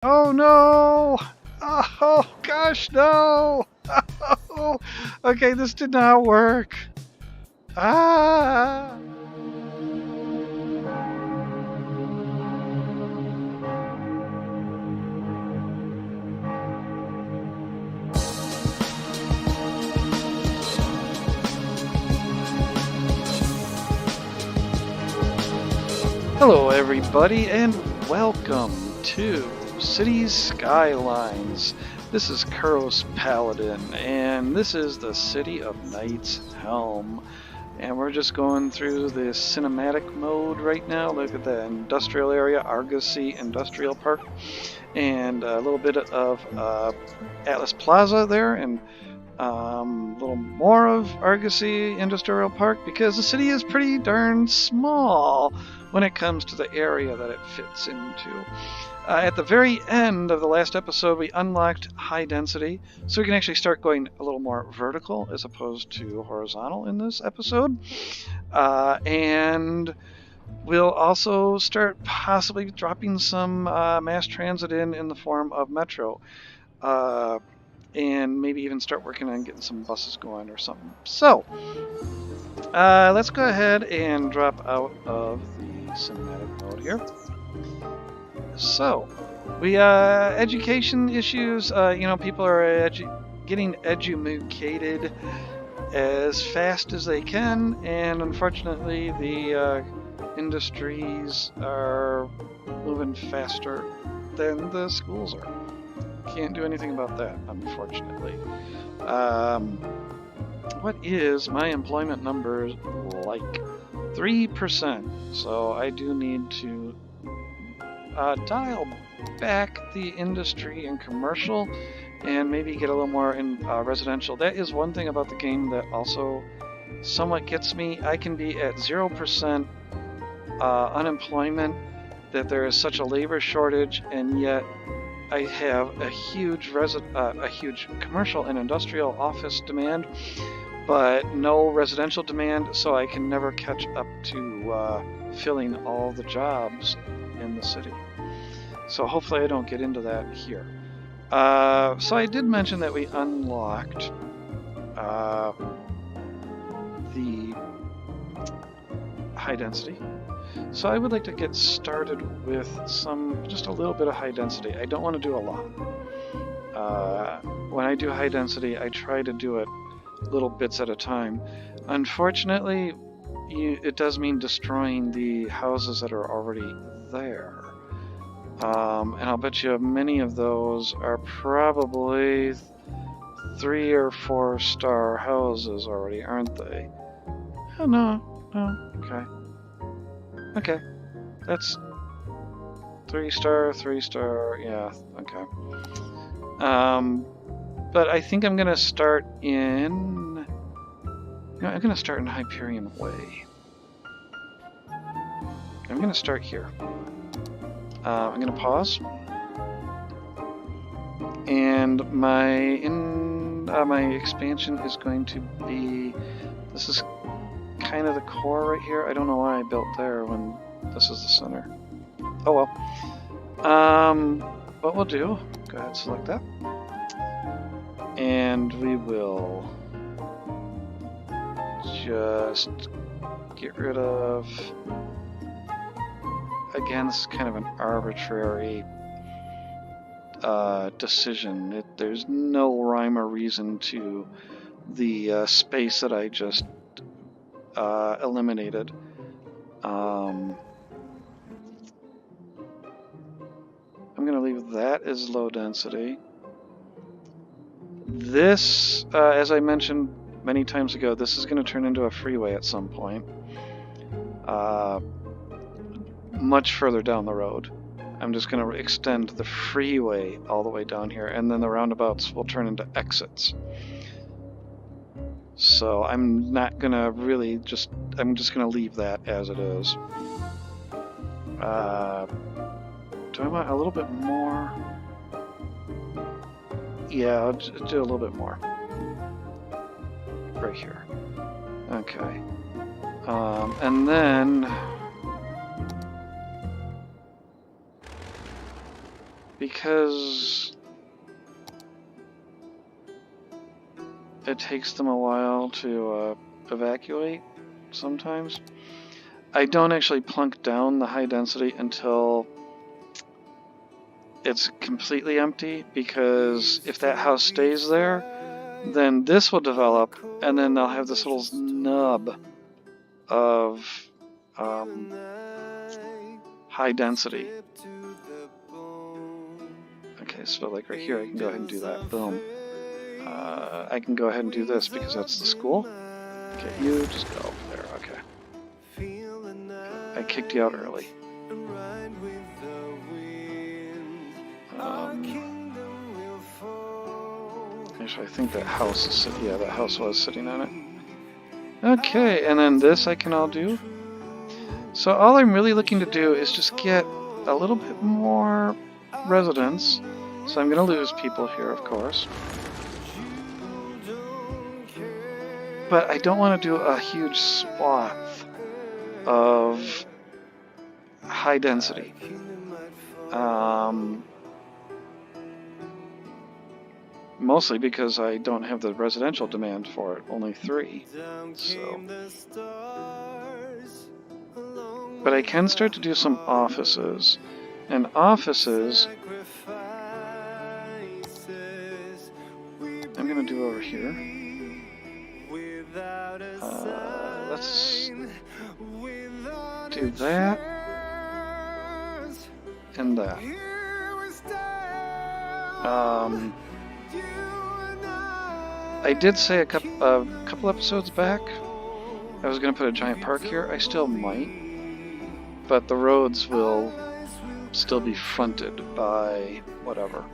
Oh no! Oh gosh, no! Okay, this did not work. Ah! Hello, everybody, and welcome to Cities Skylines. This is Kuros Paladin, and this is the City of Knights Helm. And we're just going through the cinematic mode right now. Look at the industrial area, Argosy Industrial Park, and a little bit of Atlas Plaza there, and a little more of Argosy Industrial Park, because the city is pretty darn small when it comes to the area that it fits into. At the very end of the last episode, we unlocked high density, so we can actually start going a little more vertical as opposed to horizontal in this episode. And we'll also start possibly dropping some mass transit in the form of metro. And maybe even start working on getting some buses going or something. So, let's go ahead and drop out of the cinematic mode here. So, we education issues. People are getting educated as fast as they can, and unfortunately, the industries are moving faster than the schools are. Can't do anything about that, unfortunately. What is my employment number like? 3%. So I do need to dial back the industry and commercial, and maybe get a little more in residential. That is one thing about the game that also somewhat gets me. I can be at 0% unemployment, that there is such a labor shortage, and yet I have a huge commercial and industrial office demand, but no residential demand, so I can never catch up to filling all the jobs in the city. So hopefully I don't get into that here. So I did mention that we unlocked the high density. So I would like to get started with just a little bit of high density. I don't want to do a lot. When I do high density, I try to do it little bits at a time. Unfortunately, it does mean destroying the houses that are already there. And I'll bet you many of those are probably 3 or 4 star houses already, aren't they? Oh, no, okay. Okay, that's 3 star, yeah, okay. But I think I'm gonna start in... I'm gonna start in Hyperion Way. I'm gonna start here. I'm gonna pause. And my expansion is going to be... This is kind of the core right here. I don't know why I built there when this is the center. Oh well. What we'll do, go ahead and select that. And we will just get rid of... Again, this is kind of an arbitrary decision. There's no rhyme or reason to the space that I just eliminated. I'm going to leave that as low density. This, as I mentioned many times ago, this is going to turn into a freeway at some point. Much further down the road. I'm just going to extend the freeway all the way down here, and then the roundabouts will turn into exits. So I'm not going to really I'm just going to leave that as it is. Do I want a little bit more? Yeah, I'll do a little bit more. Right here. Okay. And then... because it takes them a while to evacuate sometimes, I don't actually plunk down the high density until it's completely empty, because if that house stays there, then this will develop, and then they'll have this little nub of high density. Okay, so like right here, I can go ahead and do that. Boom. I can go ahead and do this because that's the school. Okay, you just go there. Okay. I kicked you out early. Actually, I think that house is sitting. Yeah, that house was sitting on it. Okay, and then this I can all do. So all I'm really looking to do is just get a little bit more residents. So I'm going to lose people here, of course. But I don't want to do a huge swath of high density. Mostly because I don't have the residential demand for it, only 3. So. But I can start to do some offices. And offices, I'm going to do over here. Let's do that and that. I did say a couple episodes back I was going to put a giant park here. I still might, but the roads will still be fronted by whatever,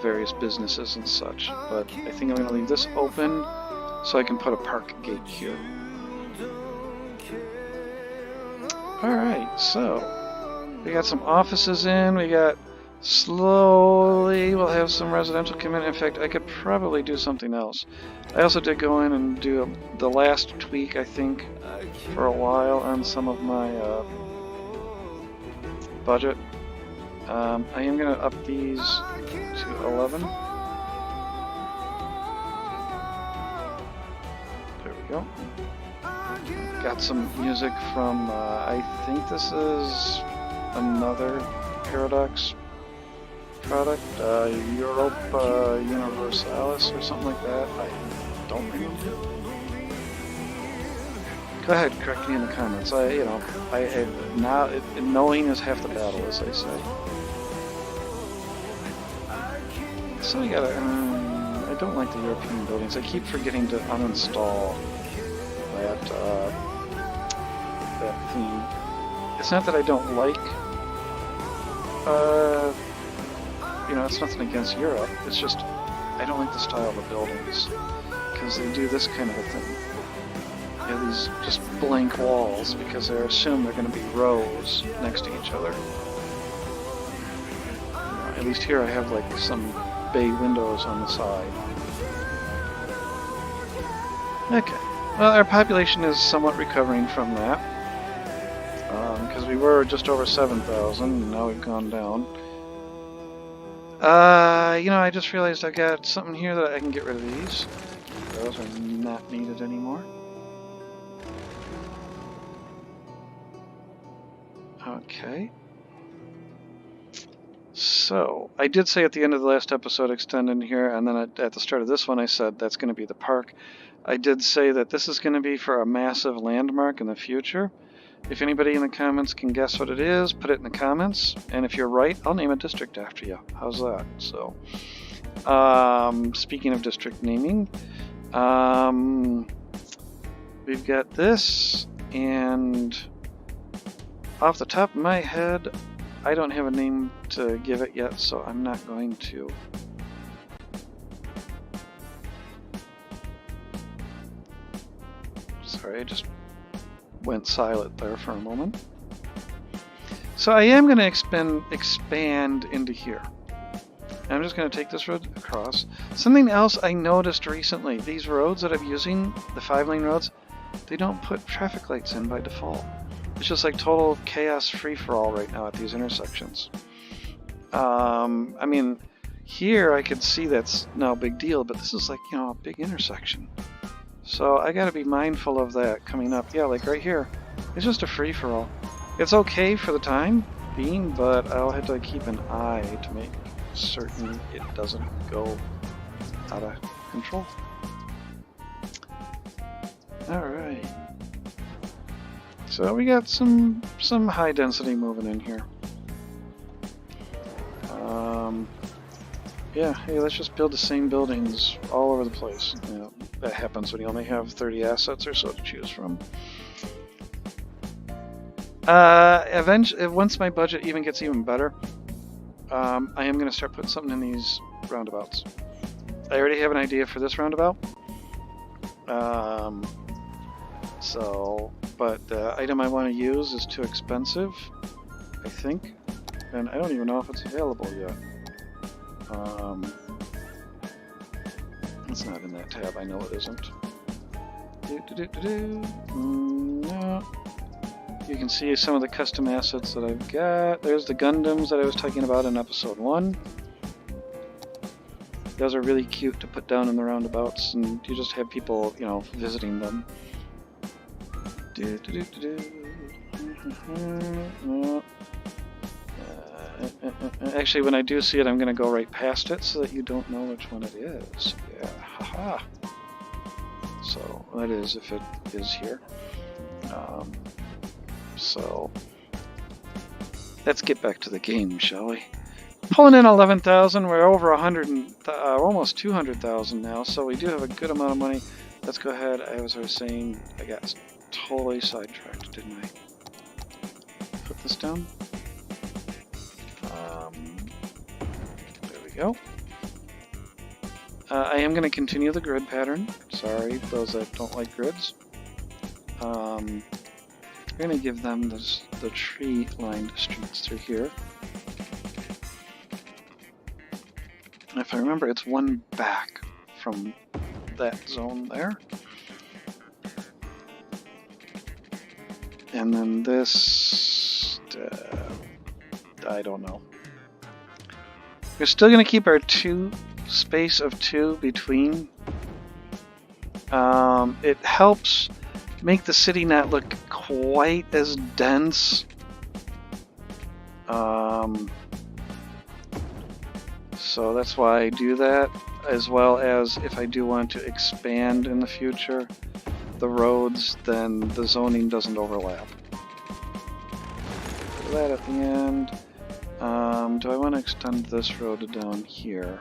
various businesses and such. But I think I'm going to leave this open so I can put a park gate here. Alright, so we got some offices in, we got slowly we'll have some residential come in. In fact, I could probably do something else. I also did go in and do the last tweak, I think, for a while on some of my budget. I am going to up these to 11. There we go. Got some music from, I think this is another Paradox product, Europa Universalis or something like that. I don't remember. Go ahead, correct me in the comments. Knowing is half the battle, as they say. So we gotta. I don't like the European buildings. I keep forgetting to uninstall that theme. It's not that I don't like. It's nothing against Europe. It's just I don't like the style of the buildings because they do this kind of a thing. They have these just blank walls because they assume they're going to be rows next to each other. At least here I have like some bay windows on the side. Okay. Well, our population is somewhat recovering from that because we were just over 7,000 and now we've gone down. I just realized I got something here that I can get rid of these. Those are not needed anymore. Okay. So, I did say at the end of the last episode, extend in here, and then at the start of this one I said that's going to be the park. I did say that this is going to be for a massive landmark in the future. If anybody in the comments can guess what it is, put it in the comments. And if you're right, I'll name a district after you. How's that? So, speaking of district naming, we've got this, and off the top of my head, I don't have a name to give it yet, so I'm not going to. Sorry, I just went silent there for a moment. So I am going to expand into here. I'm just going to take this road across. Something else I noticed recently, these roads that I'm using, the 5-lane roads, they don't put traffic lights in by default. It's just like total chaos free-for-all right now at these intersections. I mean, here I could see that's no big deal, but this is like, you know, a big intersection. So I gotta be mindful of that coming up. Yeah, like right here. It's just a free-for-all. It's okay for the time being, but I'll have to keep an eye to make certain it doesn't go out of control. Alright. So we got some high density moving in here. Yeah, hey, let's just build the same buildings all over the place. You know, that happens when you only have 30 assets or so to choose from. Eventually, once my budget even gets even better, I am going to start putting something in these roundabouts. I already have an idea for this roundabout. But the item I want to use is too expensive, I think, and I don't even know if it's available yet. It's not in that tab, I know it isn't. No. You can see some of the custom assets that I've got. There's the Gundams that I was talking about in episode 1. Those are really cute to put down in the roundabouts, and you just have people, you know, visiting them. Actually, when I do see it, I'm going to go right past it so that you don't know which one it is. Yeah, haha. So, that is if it is here. So, let's get back to the game, shall we? Pulling in 11,000, we're over 100, almost 200,000 now, so we do have a good amount of money. Let's go ahead. As I was saying, I got totally sidetracked, didn't I? Put this down. There we go. I am going to continue the grid pattern. Sorry, those that don't like grids. We're going to give them the tree-lined streets through here. If I remember, it's one back from that zone there. And then this, I don't know. We're still going to keep our space of 2 between. It helps make the city not look quite as dense. So that's why I do that, as well as if I do want to expand in the future the roads, then the zoning doesn't overlap. Put that at the end. Do I want to extend this road down here?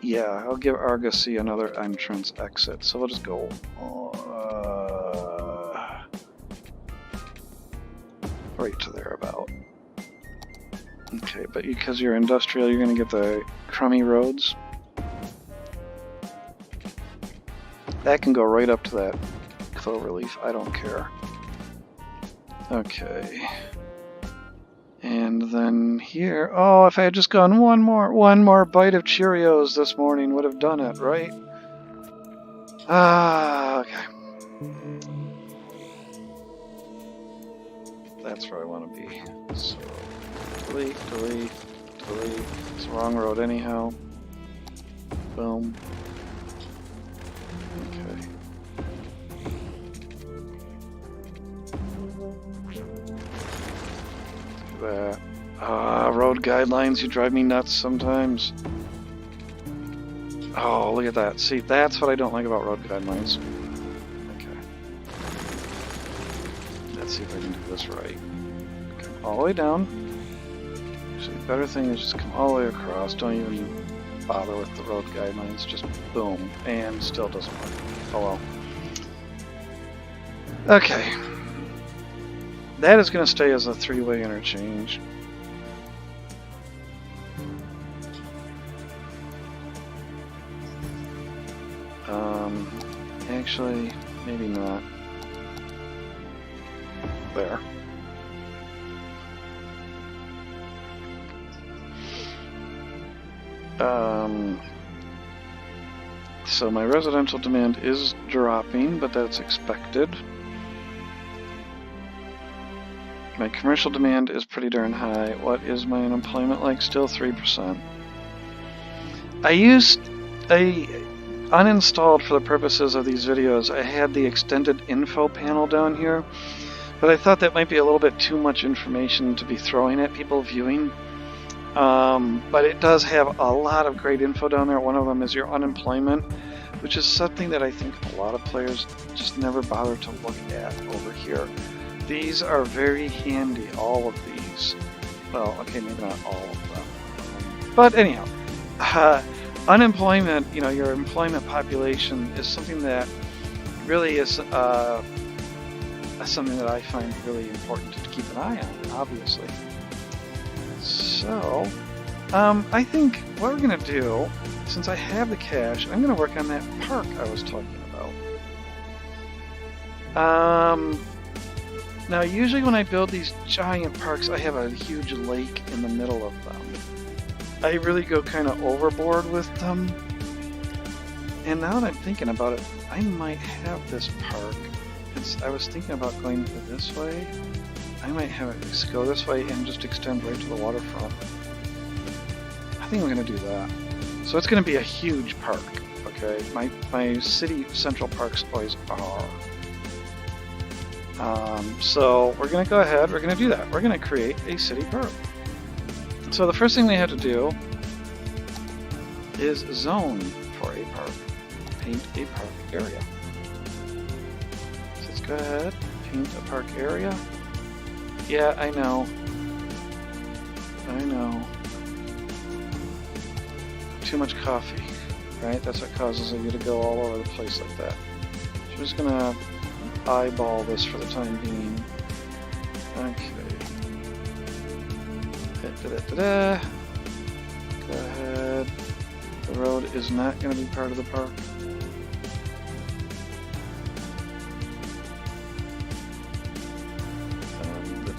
Yeah, I'll give Argosy another entrance exit, so we'll just go right to there about. Okay, but because you're industrial, you're going to get the crummy roads. That can go right up to that cloverleaf. I don't care. Okay. And then here... Oh, if I had just gone one more bite of Cheerios this morning would have done it, right? Okay. That's where I want to be. So... Delete, delete, delete. It's the wrong road anyhow. Boom. Okay. Do that. Road guidelines, you drive me nuts sometimes. Oh, look at that. See, that's what I don't like about road guidelines. Okay. Let's see if I can do this right. Come all the way down. Actually, the better thing is just come all the way across. Don't even bother with the road guidelines. Just boom. And still doesn't work. Oh well. Okay. That is going to stay as a 3-way interchange. Actually, maybe not. There. So my residential demand is dropping, but that's expected. My commercial demand is pretty darn high. What is my unemployment like? Still 3%. I uninstalled for the purposes of these videos. I had the extended info panel down here, but I thought that might be a little bit too much information to be throwing at people viewing. But it does have a lot of great info down there. One of them is your unemployment, which is something that I think a lot of players just never bother to look at over here. These are very handy, all of these. Well, okay, maybe not all of them. But anyhow, unemployment, you know, your employment population is something that really is something that I find really important to keep an eye on, obviously. So, I think what we're going to do, since I have the cash, I'm going to work on that park I was talking about. Now, usually when I build these giant parks, I have a huge lake in the middle of them. I really go kind of overboard with them. And now that I'm thinking about it, I might have this park. I was thinking about going this way. I might have it just go this way and just extend right to the waterfront. I think I'm going to do that. So it's going to be a huge park, okay? My city central parks always are. So we're going to go ahead, we're going to do that. We're going to create a city park. So the first thing we have to do is zone for a park. Paint a park area. So let's go ahead, paint a park area. Yeah, I know. Too much coffee, right? That's what causes you to go all over the place like that. So I'm just gonna eyeball this for the time being. Okay. Da-da-da-da. Go ahead. The road is not going to be part of the park.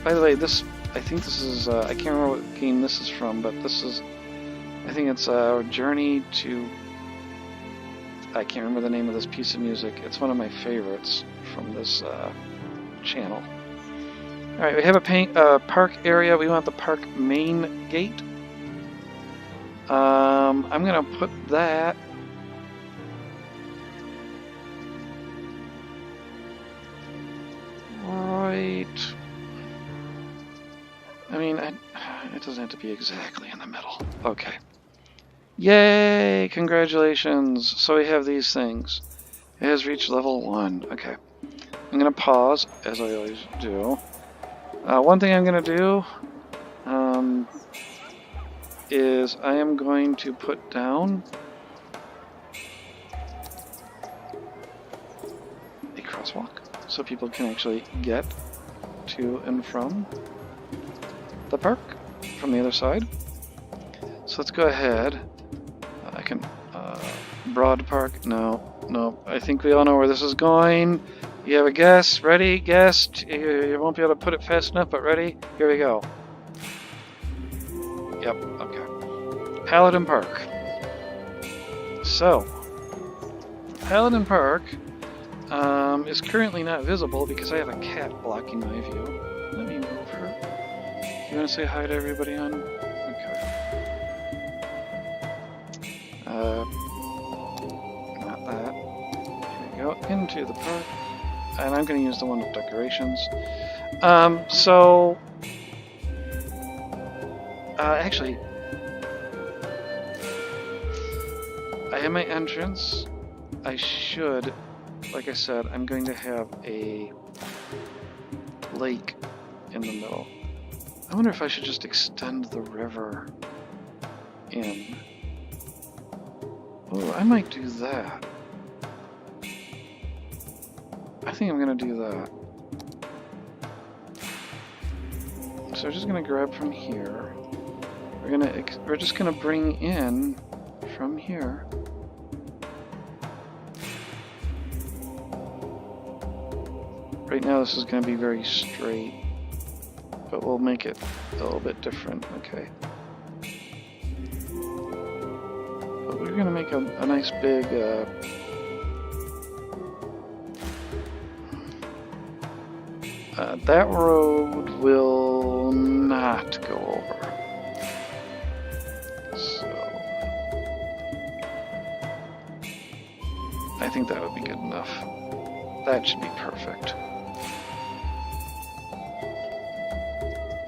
By the way, I think this is, I can't remember what game this is from, but this is, I think it's a Journey to, I can't remember the name of this piece of music. It's one of my favorites from this channel. Alright, we have a park area. We want the park main gate. I'm going to put that right... I mean, it doesn't have to be exactly in the middle. Okay. Yay! Congratulations! So we have these things. It has reached level 1. Okay. I'm going to pause, as I always do. One thing I'm going to do is I am going to put down a crosswalk so people can actually get to and from the park from the other side. So let's go ahead. I can broad park. No. I think we all know where this is going. You have a guess? Ready? Guessed? You won't be able to put it fast enough, but ready? Here we go. Yep, okay. Paladin Park. So, Paladin Park is currently not visible because I have a cat blocking my view. Let me move her. You want to say hi to everybody on? Okay. Not that. Here we go. Into the park. And I'm going to use the one with decorations. Actually, I have my entrance. I should, like I said, I'm going to have a lake in the middle. I wonder if I should just extend the river in. Oh, I might do that. I think I'm going to do that. So we're just going to grab from here. We're just going to bring in from here. Right now this is going to be very straight, but we'll make it a little bit different. Okay. But we're going to make a nice big that road will not go over. So I think that would be good enough. That should be perfect.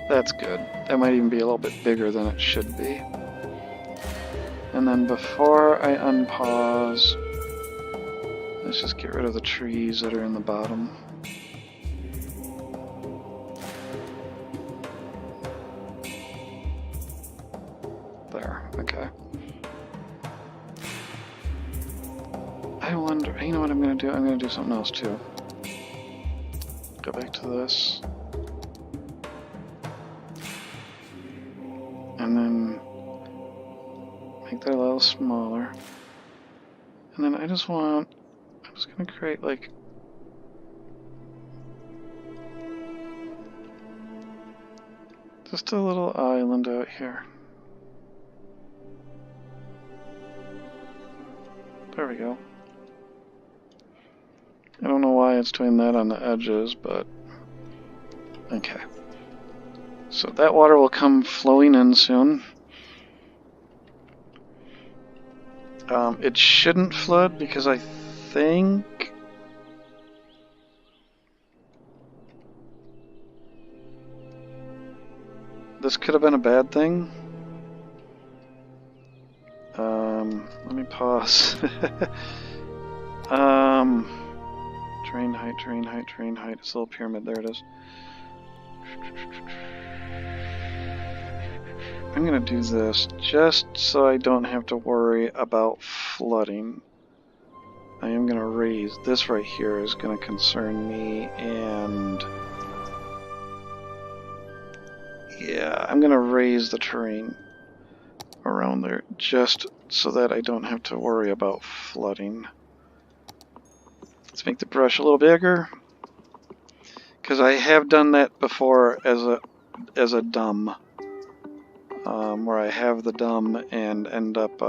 That's good. That might even be a little bit bigger than it should be. And then before I unpause, let's just get rid of the trees that are in the bottom. There, okay. I wonder, you know what I'm going to do? I'm going to do something else too. Go back to this. And then make that a little smaller. And then I'm just going to create like just a little island out here. There we go. I don't know why it's doing that on the edges, but okay. So that water will come flowing in soon. It shouldn't flood because I think this could have been a bad thing. Let me pause. Terrain height, terrain height, terrain height. It's a little pyramid. There it is. I'm going to do this just so I don't have to worry about flooding. I am going to raise this right here is going to concern me, and yeah, I'm going to raise the terrain around there just so that I don't have to worry about flooding. Let's make the brush a little bigger, because I have done that before as a dumb. Where I have the dumb and end up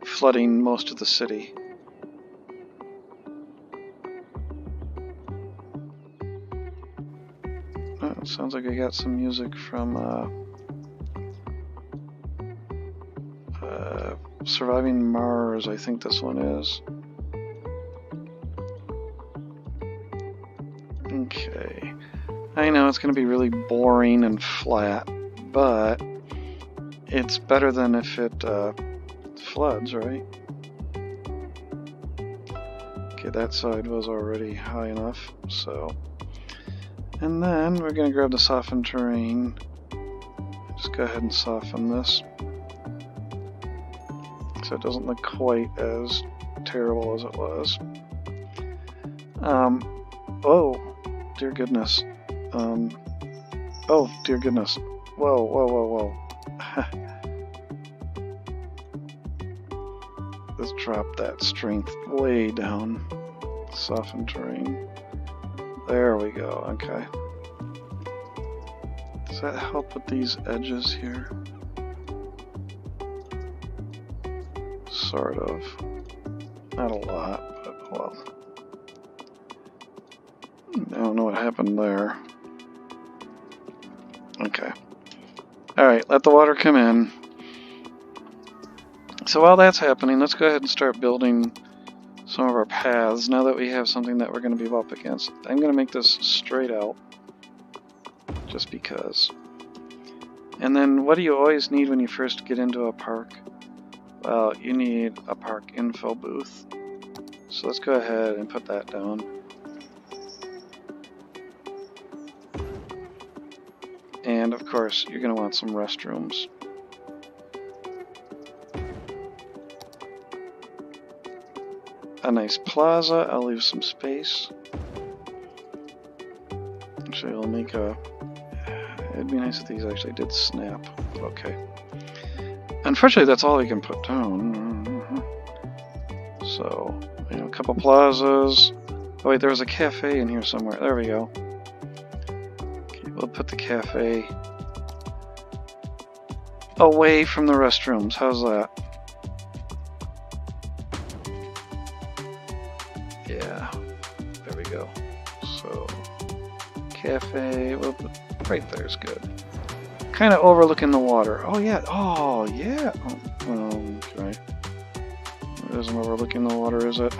flooding most of the city. Oh, it sounds like I got some music from Surviving Mars, I think this one is. Okay. I know it's going to be really boring and flat, but it's better than if it floods, right? Okay, that side was already high enough, so. And then we're going to grab the softened terrain. Just go ahead and soften this, so it doesn't look quite as terrible as it was. Oh, dear goodness. Oh, dear goodness. Whoa, whoa, whoa, whoa. Let's drop that strength way down. Soften terrain. There we go, okay. Does that help with these edges here? Sort of. Not a lot, but well. I don't know what happened there. Okay. Alright, let the water come in. So while that's happening, let's go ahead and start building some of our paths now that we have something that we're going to be up against. I'm going to make this straight out, just because. And then what do you always need when you first get into a park? Well, you need a park info booth. So let's go ahead and put that down. And of course, you're going to want some restrooms. A nice plaza. I'll leave some space. Actually, I'll make a... It'd be nice if these actually did snap. Okay. Unfortunately, that's all we can put down. So, you know, a couple plazas. Oh wait, there was a cafe in here somewhere. There we go. Okay, we'll put the cafe away from the restrooms. How's that? Yeah, there we go. So, cafe. Well, right there's good. Kind of overlooking the water. Oh yeah. Oh yeah. Oh, okay. It isn't overlooking the water, is it?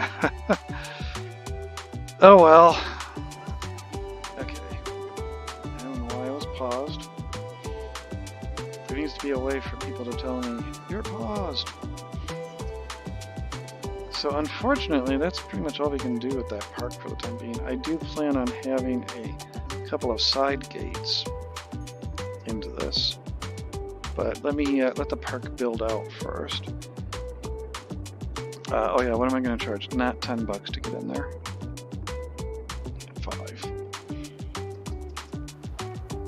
Oh well. Okay. I don't know why I was paused. There needs to be a way for people to tell me, you're paused. So unfortunately, that's pretty much all we can do with that park for the time being. I do plan on having a couple of side gates into this. But let me let the park build out first. Oh yeah, what am I going to charge? Not $10 to get in there. 5.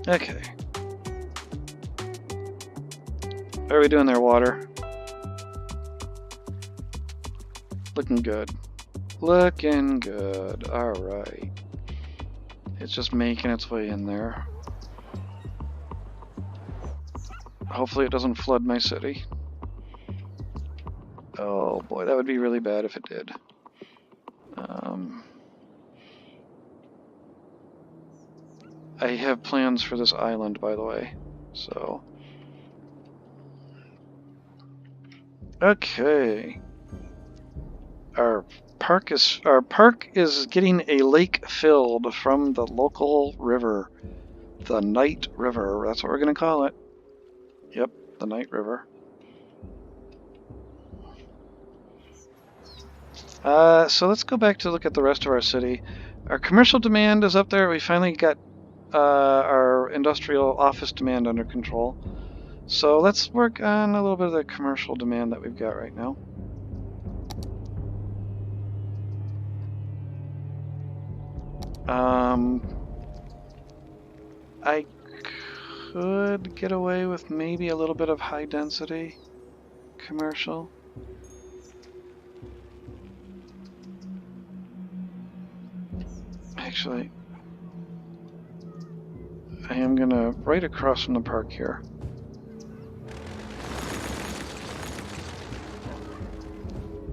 Okay. How are we doing there, water? Looking good. Looking good. Alright. It's just making its way in there. Hopefully it doesn't flood my city. Oh boy, that would be really bad if it did. I have plans for this island, by the way. So. Okay. Our park is getting a lake filled from the local river. The Night River. That's what we're going to call it. Yep, the Night River. So let's go back to look at the rest of our city. Our commercial demand is up there. We finally got our industrial office demand under control. So let's work on a little bit of the commercial demand that we've got right now. I could get away with maybe a little bit of high density commercial. Actually, I am gonna right across from the park here.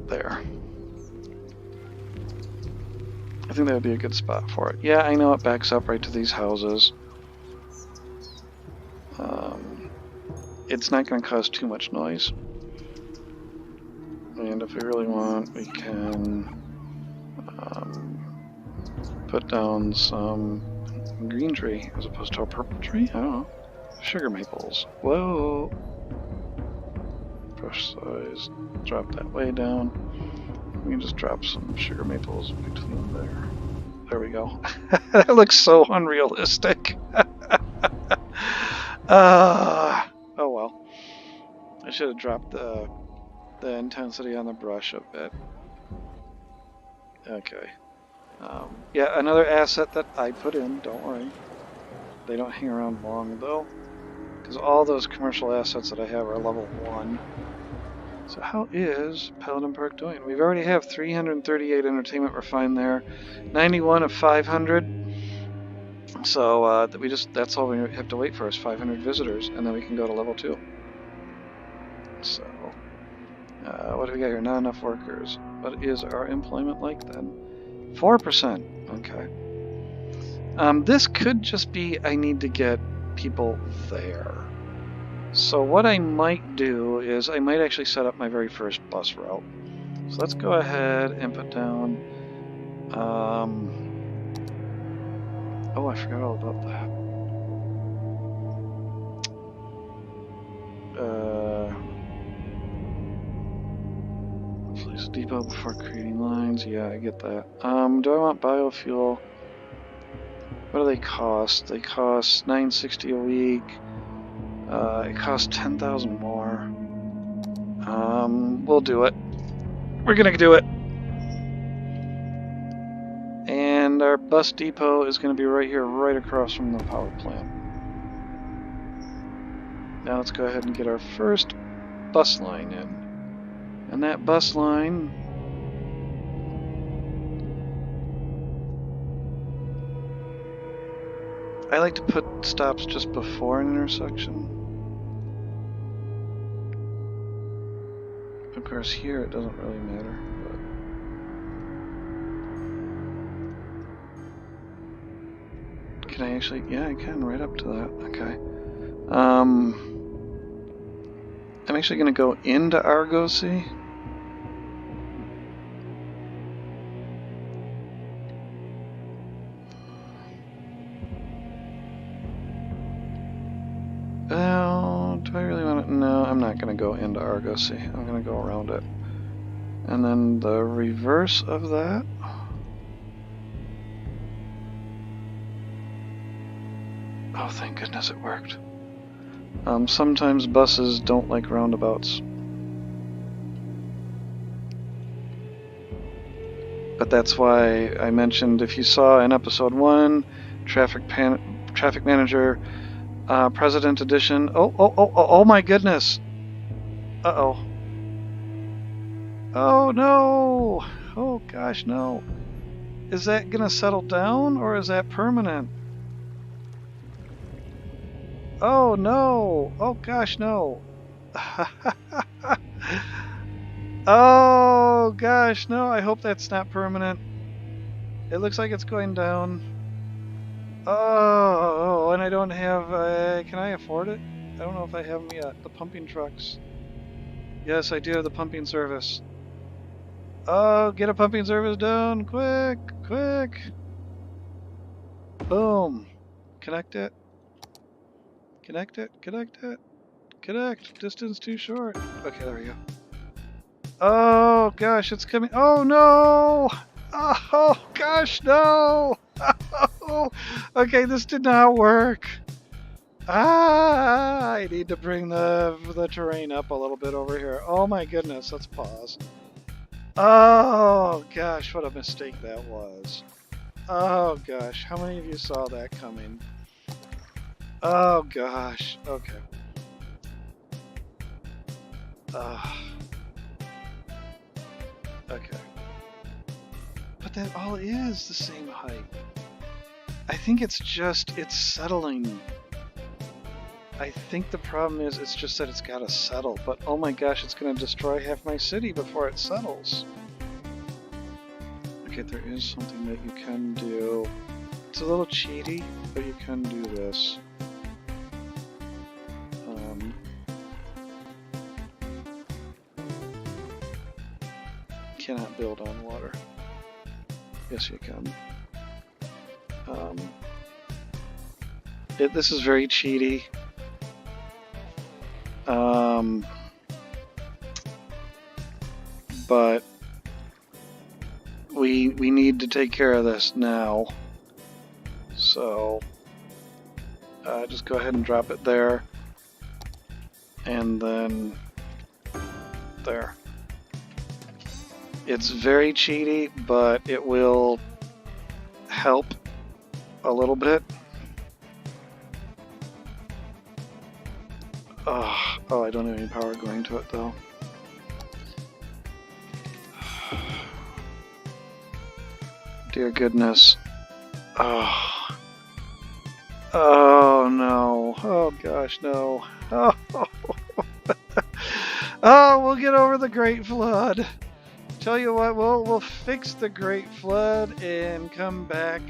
There. I think that would be a good spot for it. Yeah, I know it backs up right to these houses. It's not going to cause too much noise. And if we really want, we can put down some green tree as opposed to a purple tree. I don't know. Sugar maples. Whoa. Brush size. Drop that way down. We can just drop some sugar maples between there. There we go. That looks so unrealistic. Oh well. I should have dropped the intensity on the brush a bit. Okay. Yeah, another asset that I put in, don't worry. They don't hang around long though, because all those commercial assets that I have are level 1. So how is Paladin Park doing? We already have 338 entertainment refined there, 91 of 500. So that's all we have to wait for is 500 visitors, and then we can go to level 2. So, what do we got here? Not enough workers. What is our employment like then? 4%. Okay. This could just be I need to get people there. So what I might do is I might actually set up my very first bus route. So let's go ahead and put down... oh, I forgot all about that. Place a depot before creating lines. Yeah, I get that. Do I want biofuel? What do they cost? They cost $9.60 a week. It costs 10,000 more. We'll do it. We're gonna do it. And our bus depot is gonna be right here, right across from the power plant. Now let's go ahead and get our first bus line in. And that bus line... I like to put stops just before an intersection. Of course, here it doesn't really matter. But Can I actually? Yeah, I can right up to that. Okay. I'm actually going to go into Argosy. Well, do I really want to? No, I'm not going to go into Argosy. I'm going to go around it. And then the reverse of that. Oh, thank goodness it worked. Sometimes buses don't like roundabouts. But that's why I mentioned, if you saw in episode 1, Traffic Manager, President Edition. Oh my goodness. Uh-oh. Oh no. Oh gosh, no. Is that gonna settle down or is that permanent? Oh no. Oh gosh, no. Oh gosh, no. I hope that's not permanent. It looks like it's going down. Oh, and I don't have, can I afford it? I don't know if I have them yet. The pumping trucks. Yes, I do have the pumping service. Oh, get a pumping service down, quick, quick. Boom. Connect it. Connect it, connect it. Connect. Distance too short. Okay, there we go. Oh gosh, it's coming. Oh no! Oh gosh, no! Oh, okay, this did not work. Ah, I need to bring the terrain up a little bit over here. Oh my goodness, let's pause. Oh gosh, what a mistake that was. Oh gosh, how many of you saw that coming? Oh gosh, okay. Okay. But that all is the same height. I think it's just, it's settling. I think the problem is it's just that it's got to settle, but oh my gosh, it's going to destroy half my city before it settles. Okay, there is something that you can do. It's a little cheaty, but you can do this. Cannot build on water. Yes, you can. This is very cheaty. But we need to take care of this now. So just go ahead and drop it there, and then there. It's very cheaty, but it will help a little bit. Oh, I don't have any power going to it though. Dear goodness. Oh no. Oh gosh, no. Oh, oh, we'll get over the Great Flood. Tell you what, we'll fix the Great Flood and come back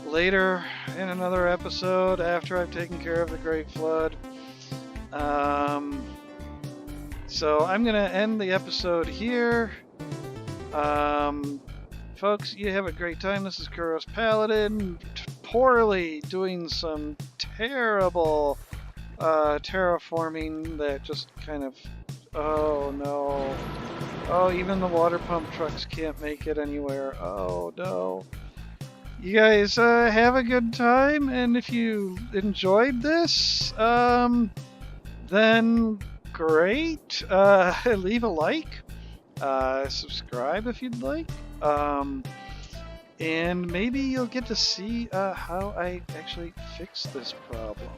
later in another episode after I've taken care of the Great Flood. So I'm gonna end the episode here. Folks, you have a great time. This is Kuros Paladin, poorly doing some terrible terraforming that just kind of, oh no. Oh, even the water pump trucks can't make it anywhere. Oh no. You guys have a good time, and if you enjoyed this, then great. Leave a like. Subscribe if you'd like. And maybe you'll get to see how I actually fix this problem.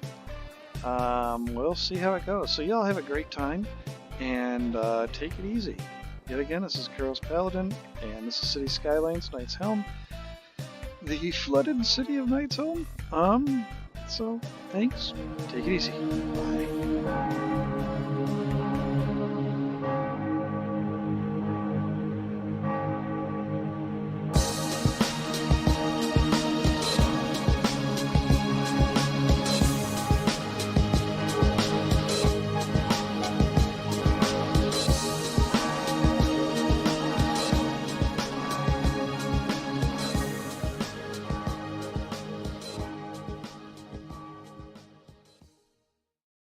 We'll see how it goes. So y'all have a great time, and take it easy. Yet again, this is Kuros Paladin, and this is City Skylines, Knight's Helm, the flooded city of Knight's Helm. So thanks. Take it easy. Bye.